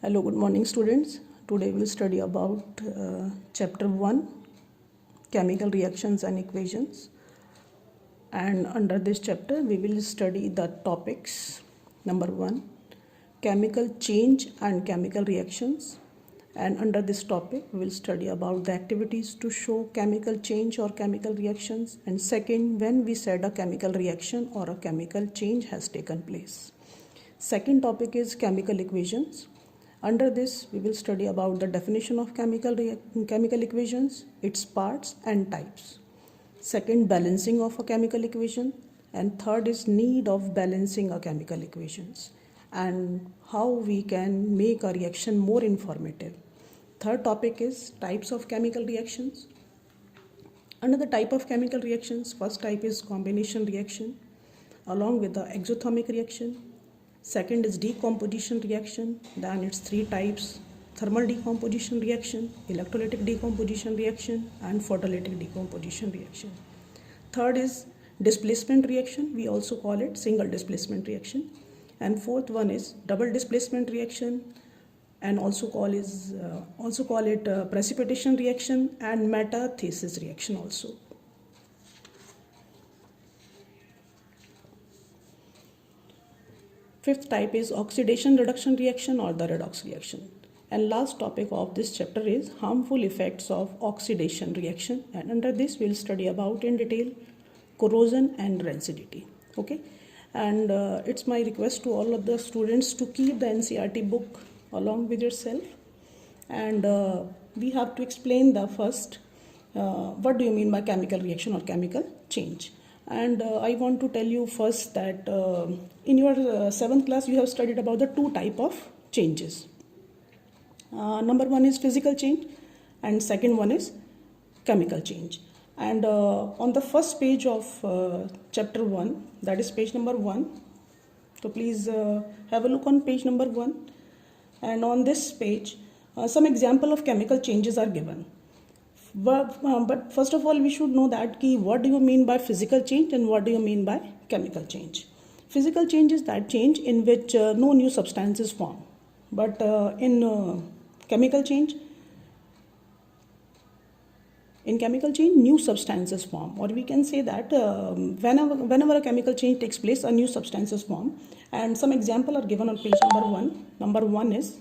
Hello, good morning students. Today we will study about chapter 1 chemical reactions and equations, and under this chapter we will study the topics. Number 1, chemical change and chemical reactions, and under this topic we will study about the activities to show chemical change or chemical reactions, and second, when we said a chemical reaction or a chemical change has taken place. Second topic is chemical equations. Under this, we will study about the definition of chemical equations, its parts and types. Second, balancing of a chemical equation. And third is need of balancing a chemical equations and how we can make a reaction more informative. Third topic is types of chemical reactions. Under the type of chemical reactions, first type is combination reaction along with the exothermic reaction. Second is decomposition reaction, then it's three types: thermal decomposition reaction, electrolytic decomposition reaction, and photolytic decomposition reaction. Third is displacement reaction, we also call it single displacement reaction. And fourth one is double displacement reaction, and also call it precipitation reaction and metathesis reaction also. Fifth type is oxidation reduction reaction or the redox reaction. And last topic of this chapter is harmful effects of oxidation reaction, and under this we'll study about in detail corrosion and rancidity. Okay, and it's my request to all of the students to keep the NCERT book along with yourself, and we have to explain the first what do you mean by chemical reaction or chemical change. And I want to tell you first that in your 7th class you have studied about the two type of changes. Number one is physical change and second one is chemical change. And on the first page of chapter 1, that is page number 1, so please have a look on page number 1, and on this page some example of chemical changes are given. But first of all we should know that what do you mean by physical change and what do you mean by chemical change. Physical change is that change in which no new substance is formed, but in chemical change new substances form, or we can say that whenever a chemical change takes place, a new substance is formed. And some example are given on page number 1. Number 1 is